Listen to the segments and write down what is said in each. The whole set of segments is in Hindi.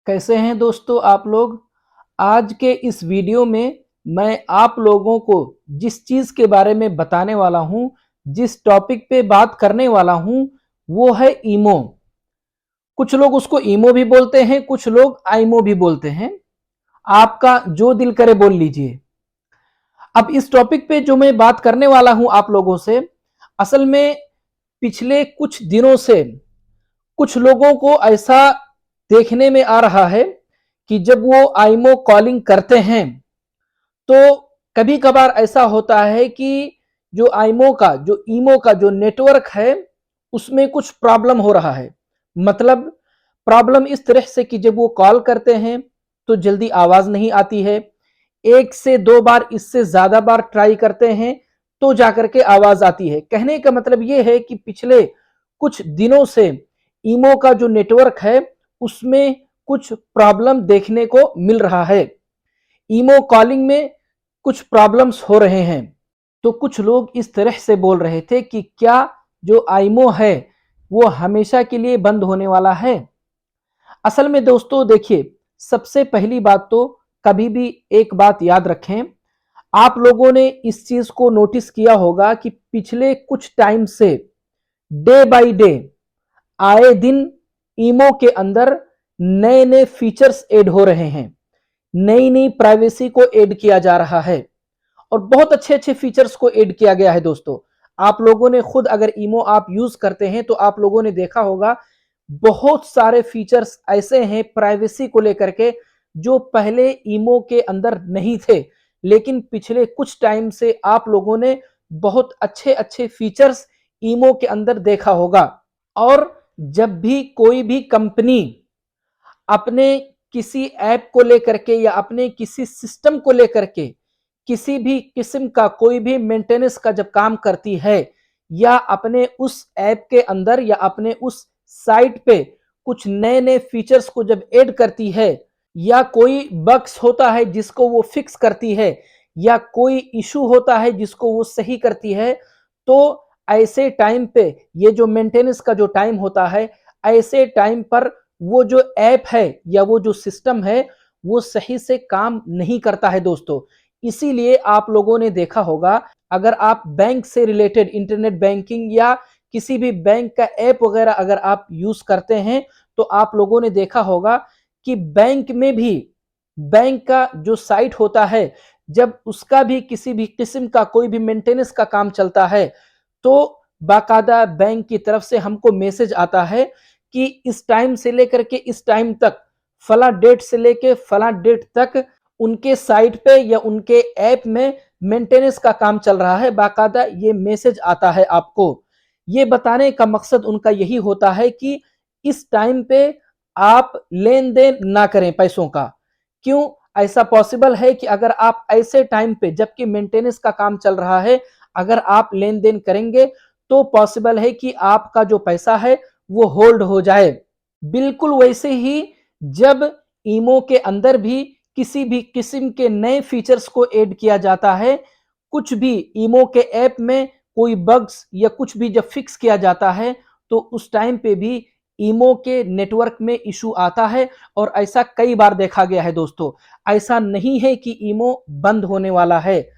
कैसे हैं दोस्तों आप लोग। आज के इस वीडियो में मैं आप लोगों को जिस चीज़ के बारे में बताने वाला हूं, जिस टॉपिक पे बात करने वाला हूं, वो है ईमो। कुछ लोग उसको ईमो भी बोलते हैं, कुछ लोग आईमो भी बोलते हैं। आपका जो दिल करे बोल लीजिए। अब इस टॉपिक पे जो मैं बात करने वाला हूं आप लोगों से, असल में पिछले कुछ दिनों से कुछ लोगों को ऐसा देखने में आ रहा है कि जब वो आईमो कॉलिंग करते हैं तो कभी कभार ऐसा होता है कि जो आईमो का जो ईमो का जो नेटवर्क है उसमें कुछ प्रॉब्लम हो रहा है। मतलब प्रॉब्लम इस तरह से कि जब वो कॉल करते हैं तो जल्दी आवाज नहीं आती है। एक से दो बार, इससे ज्यादा बार ट्राई करते हैं तो जाकर के आवाज आती है। कहने का मतलब ये है कि पिछले कुछ दिनों से ईमो का जो नेटवर्क है उसमें कुछ प्रॉब्लम देखने को मिल रहा है। ईमो कॉलिंग में कुछ प्रॉब्लम्स हो रहे हैं। तो कुछ लोग इस तरह से बोल रहे थे कि क्या जो आईमो है वो हमेशा के लिए बंद होने वाला है। असल में दोस्तों देखिए, सबसे पहली बात तो कभी भी एक बात याद रखें, आप लोगों ने इस चीज को नोटिस किया होगा कि पिछले कुछ टाइम से डे बाय डे आए दिन ईमो के अंदर नए नए फीचर्स ऐड हो रहे हैं। नई नई प्राइवेसी को ऐड किया जा रहा है और बहुत अच्छे अच्छे फीचर्स को ऐड किया गया है दोस्तों। आप लोगों ने खुद अगर ईमो आप यूज करते हैं तो आप लोगों ने देखा होगा बहुत सारे फीचर्स ऐसे हैं प्राइवेसी को लेकर के जो पहले ईमो के अंदर नहीं थे, लेकिन पिछले कुछ टाइम से आप लोगों ने बहुत अच्छे अच्छे फीचर्स ईमो के अंदर देखा होगा। और जब भी कोई भी कंपनी अपने किसी ऐप को लेकर के या अपने किसी सिस्टम को लेकर के किसी भी किस्म का कोई भी मेंटेनेंस का जब काम करती है या अपने उस ऐप के अंदर या अपने उस साइट पे कुछ नए नए फीचर्स को जब ऐड करती है या कोई बग्स होता है जिसको वो फिक्स करती है या कोई इशू होता है जिसको वो सही करती है, तो ऐसे टाइम पे ये जो मेंटेनेंस का जो टाइम होता है, ऐसे टाइम पर वो जो ऐप है या वो जो सिस्टम है वो सही से काम नहीं करता है दोस्तों। इसीलिए आप लोगों ने देखा होगा, अगर आप बैंक से रिलेटेड इंटरनेट बैंकिंग या किसी भी बैंक का ऐप वगैरह अगर आप यूज करते हैं तो आप लोगों ने देखा होगा कि बैंक में भी बैंक का जो साइट होता है, जब उसका भी किसी भी किस्म का कोई भी मेंटेनेंस का काम चलता है तो बाकायदा बैंक की तरफ से हमको मैसेज आता है कि इस टाइम से लेकर के इस टाइम तक, फला डेट से लेकर फला डेट तक उनके साइट पे या उनके ऐप में मेंटेनेंस का काम चल रहा है। बाकायदा ये मैसेज आता है आपको। ये बताने का मकसद उनका यही होता है कि इस टाइम पे आप लेन देन ना करें पैसों का। क्यों ऐसा पॉसिबल है कि अगर आप ऐसे टाइम पे जबकि मेंटेनेंस का काम चल रहा है अगर आप लेन देन करेंगे तो पॉसिबल है कि आपका जो पैसा है वो होल्ड हो जाए। बिल्कुल वैसे ही जब ईमो के अंदर भी किसी भी किस्म के नए फीचर्स को ऐड किया जाता है, कुछ भी ईमो के ऐप में कोई बग्स या कुछ भी जब फिक्स किया जाता है तो उस टाइम पे भी ईमो के नेटवर्क में इशू आता है। और ऐसा कई बार देखा गया है दोस्तों। ऐसा नहीं है कि ईमो बंद होने वाला है।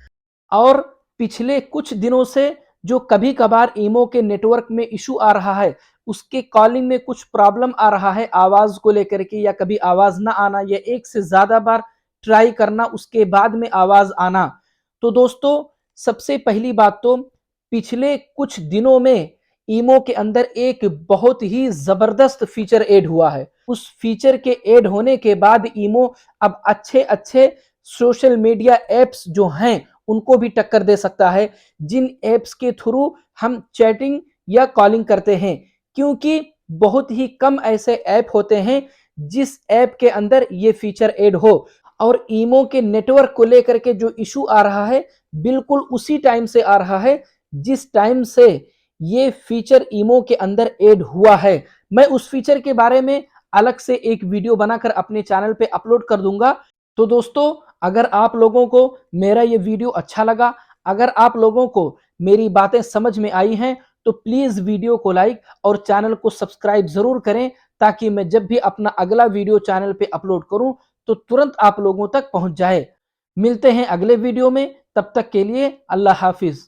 और पिछले कुछ दिनों से जो कभी कभार ईमो के नेटवर्क में इशू आ रहा है, उसके कॉलिंग में कुछ प्रॉब्लम आ रहा है आवाज को लेकर के, या कभी आवाज ना आना या एक से ज्यादा बार ट्राई करना उसके बाद में आवाज आना। तो दोस्तों सबसे पहली बात तो पिछले कुछ दिनों में ईमो के अंदर एक बहुत ही जबरदस्त फीचर ऐड हुआ है। उस फीचर के ऐड होने के बाद ईमो अब अच्छे अच्छे सोशल मीडिया एप्स जो हैं उनको भी टक्कर दे सकता है, जिन एप्स के थ्रू हम चैटिंग या कॉलिंग करते हैं। क्योंकि बहुत ही कम ऐसे ऐप होते हैं जिस ऐप के अंदर ये फीचर ऐड हो। और ईमो के नेटवर्क को लेकर के जो इशू आ रहा है बिल्कुल उसी टाइम से आ रहा है जिस टाइम से ये फीचर ईमो के अंदर ऐड हुआ है। मैं उस फीचर के बारे में अलग से एक वीडियो बनाकर अपने चैनल पे अपलोड कर दूंगा। तो दोस्तों अगर आप लोगों को मेरा ये वीडियो अच्छा लगा, अगर आप लोगों को मेरी बातें समझ में आई हैं, तो प्लीज़ वीडियो को लाइक और चैनल को सब्सक्राइब ज़रूर करें, ताकि मैं जब भी अपना अगला वीडियो चैनल पे अपलोड करूं तो तुरंत आप लोगों तक पहुंच जाए। मिलते हैं अगले वीडियो में, तब तक के लिए अल्लाह हाफिज़।